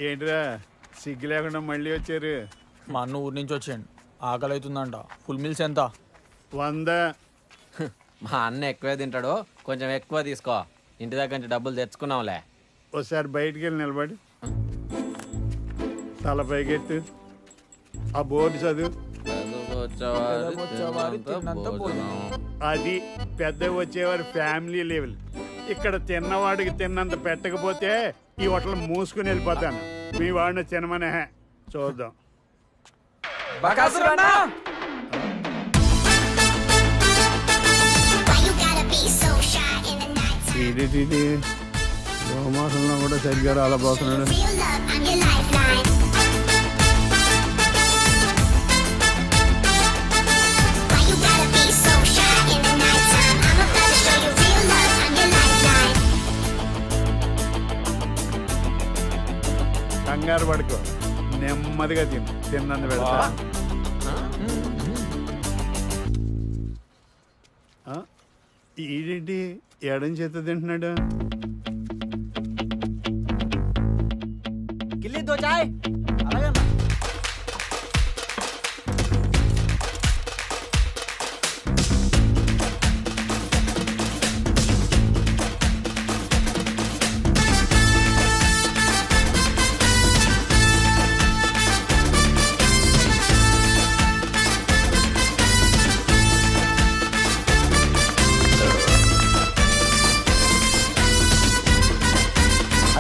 ఏంట్రా సిగ్గు లేకుండా మళ్ళీ వచ్చారు? మా అన్న ఊరి నుంచి వచ్చాడు, ఆకలి అవుతుందంట. ఫుల్ మీల్స్ ఎంత? 100. మా అన్న ఎక్కువే తింటాడు, కొంచెం ఎక్కువ తీసుకో. ఇంటి దగ్గర నుంచి డబ్బులు తెచ్చుకున్నాంలే. ఒకసారి బయటికి వెళ్ళి నిలబడి తల పైకెత్తు, ఆ బోర్డు చదువు. అది పెద్ద వచ్చేవారు ఫ్యామిలీ లెవెల్. ఇక్కడ తిన్నవాడికి తిన్నంత పెట్టకపోతే ఈ హోటల్ మూసుకుని వెళ్ళిపోతాను. మీ వాడిని తినమనే చూద్దాం. ఇది గోమాసంలో కూడా సరిగ్గా రాలబోతున్నాడు. కంగారు పడుకో, నెమ్మదిగా తిన్నందు పెడతా. ఈడేంటి ఎడం చేత తింటున్నాడు? గిల్లి దో చాయ్. అలాగే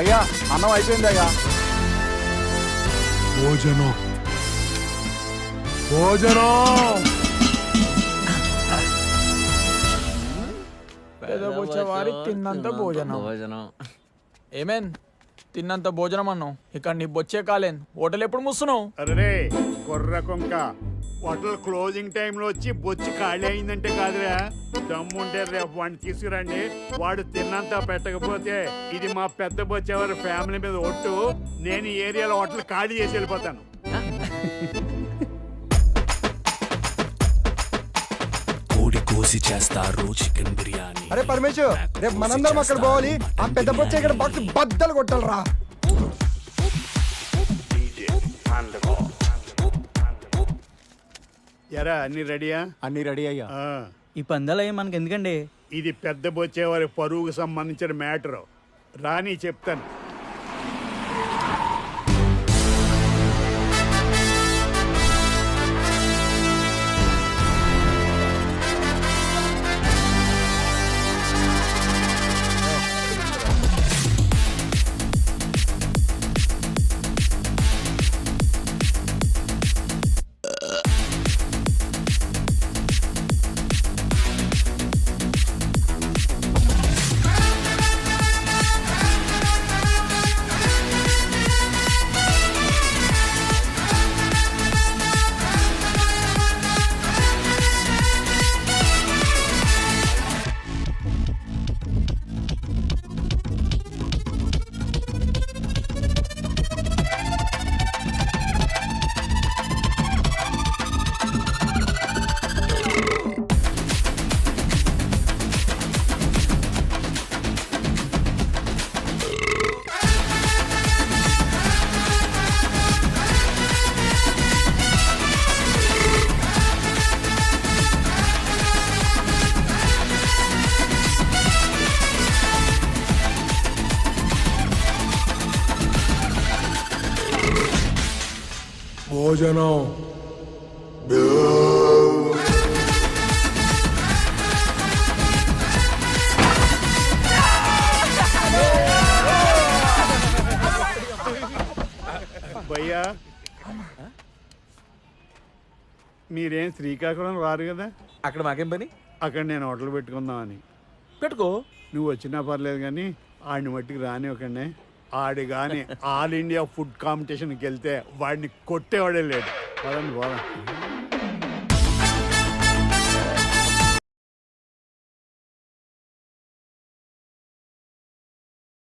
అయ్యా, అన్నం అయిపోయింది అయ్యా. భోజనం భోజనం పేదవారి తిన్నంత భోజనం. ఏమేన్ తిన్నంత భోజనం అన్నావు, ఇక్కడ నీ బొచ్చే కాలేన్. హోటల్ ఎప్పుడు మూస్తున్నావు? అరే కొర్ర కొంక, హోటల్ క్లోజింగ్ టైంలో వచ్చి బొచ్చి ఖాళీ అయిందంటే కాదురా. దమ్ముంటే రేపు వాడిని తీసుకురండి. వాడు తిన్నంత పెట్టకపోతే ఇది మా పెద్ద బొచ్చేవారి ఫ్యామిలీ మీద ఒట్టు. నేను ఈ ఏరియాలో హోటల్ ఖాళీ చేసి వెళ్ళిపోతాను. కోడి కోసి చేస్తారు చికెన్ బిర్యానీ. అరే పరమేశ్వర్, రేపు మనందరం అక్కడ పోవాలి. ఆ పెద్ద బొచ్చ ఇక్కడ బాక్స్ బద్దలు కొట్టాలరా. ఎరా అన్ని రెడీయా? అన్ని రెడీ అయ్యా. ఈ పందాలు అయ్యి మనకి ఎందుకండి? ఇది పెద్ద బొచ్చేవారి పరువుకు సంబంధించిన మ్యాటరు. రాని చెప్తాను. భోజనం భయ్యా, మీరేం శ్రీకాకుళం రారు కదా? అక్కడ మాకేం పని? అక్కడ నేను హోటల్ పెట్టుకుందామని. పెట్టుకో, నువ్వు వచ్చినా పర్లేదు కానీ ఆడిని మట్టికి రానివ్వకండి. ఆడి కానీ ఆల్ ఇండియా ఫుడ్ కాంపిటీషన్కి వెళ్తే వాడిని కొట్టేవాడే లేడు. పదండి పోదాం.